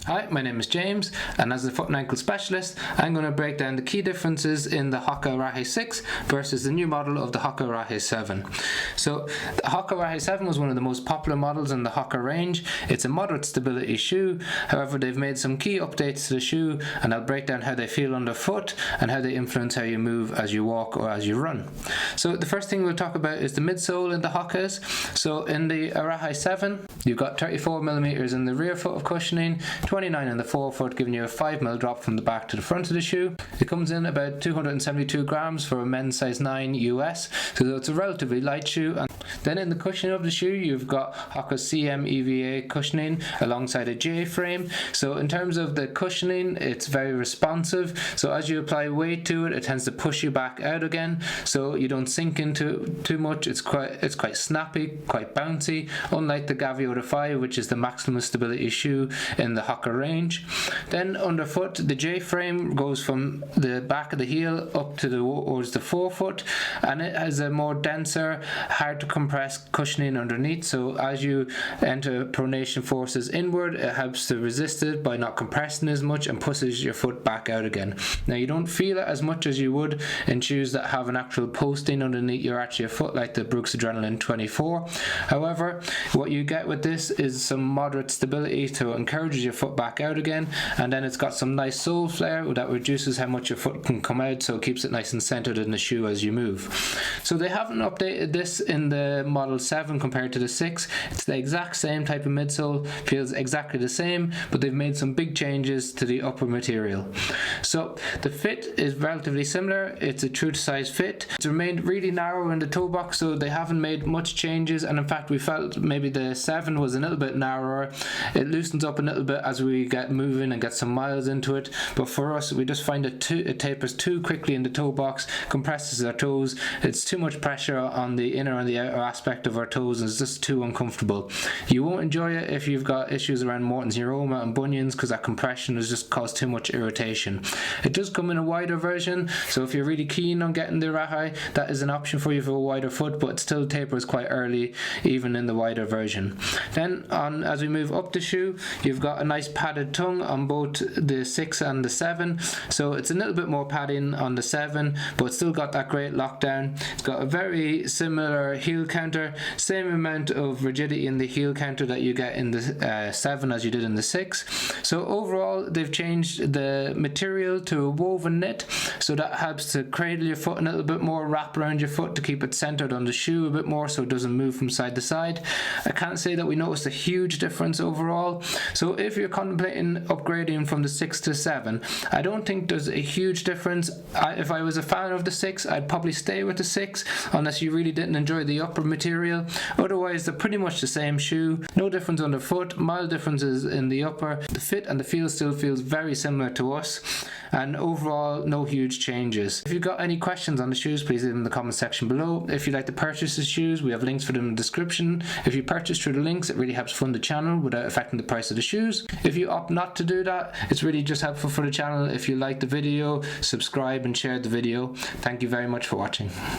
Hi, my name is James, and as a foot and ankle specialist, I'm going to break down the key differences in the Hoka Arahi 6 versus the new model of the Hoka Arahi 7. So, the Hoka Arahi 7 was one of the most popular models in the Hoka range. It's a moderate stability shoe, however they've made some key updates to the shoe, and I'll break down how they feel underfoot and how they influence how you move as you walk or as you run. So the first thing we'll talk about is the midsole in the Hokas. So in the Arahi 7, you've got 34mm in the rear foot of cushioning, 29 in the forefoot, giving you a 5mm drop from the back to the front of the shoe. It comes in about 272 grams for a men's size 9 US, so it's a relatively light shoe. And then in the cushioning of the shoe, you've got Hoka CM EVA cushioning alongside a J frame. So in terms of the cushioning, it's very responsive. So as you apply weight to it, it tends to push you back out again, so you don't sink into too much. It's quite snappy, quite bouncy, unlike the Gaviota 5, which is the maximum stability shoe in the Hoka range. Then underfoot, the J frame goes from the back of the heel up to towards the forefoot, and it has a more denser, hard to compress cushioning underneath. So as you enter pronation forces inward, it helps to resist it by not compressing as much and pushes your foot back out again. Now you don't feel it as much as you would in shoes that have an actual posting underneath your arch of your foot, like the Brooks Adrenaline 24. However, what you get with this is some moderate stability to encourage your foot back out again, and then it's got some nice sole flare that reduces how much your foot can come out, so it keeps it nice and centered in the shoe as you move. So they haven't updated this in the Model 7 compared to the 6. It's the exact same type of midsole, feels exactly the same, but they've made some big changes to the upper material. So the fit is relatively similar. It's a true to size fit. It's remained really narrow in the toe box, so they haven't made much changes, and in fact we felt maybe the 7 was a little bit narrower. It loosens up a little bit as we get moving and get some miles into it, but for us we just find it tapers too quickly in the toe box, compresses our toes. It's too much pressure on the inner and the outer aspect of our toes, and it's just too uncomfortable. You won't enjoy it if you've got issues around Morton's neuroma and bunions, because that compression has just caused too much irritation. It does come in a wider version, so if you're really keen on getting the Arahi, that is an option for you for a wider foot, but it still tapers quite early even in the wider version. Then as we move up the shoe, you've got a nice padded tongue on both the 6 and the 7, so it's a little bit more padding on the 7, but it's still got that great lockdown. It's got a very similar heel counter, same amount of rigidity in the heel counter that you get in the 7 as you did in the 6. So overall they've changed the material to a woven knit, so that helps to cradle your foot a little bit more, wrap around your foot to keep it centered on the shoe a bit more so it doesn't move from side to side. I can't say that we noticed a huge difference overall, so if you're contemplating upgrading from the 6 to 7, I don't think there's a huge difference. If I was a fan of the 6, I'd probably stay with the 6 unless you really didn't enjoy the upper material. Otherwise they're pretty much the same shoe, no difference underfoot, mild differences in the upper. The fit and the feel still feels very similar to us, and overall no huge changes. If you've got any questions on the shoes, please leave them in the comment section below. If you'd like to purchase the shoes, we have links for them in the description. If you purchase through the links, it really helps fund the channel without affecting the price of the shoes. If you opt not to do that, it's really just helpful for the channel if you like the video, subscribe and share the video. Thank you very much for watching.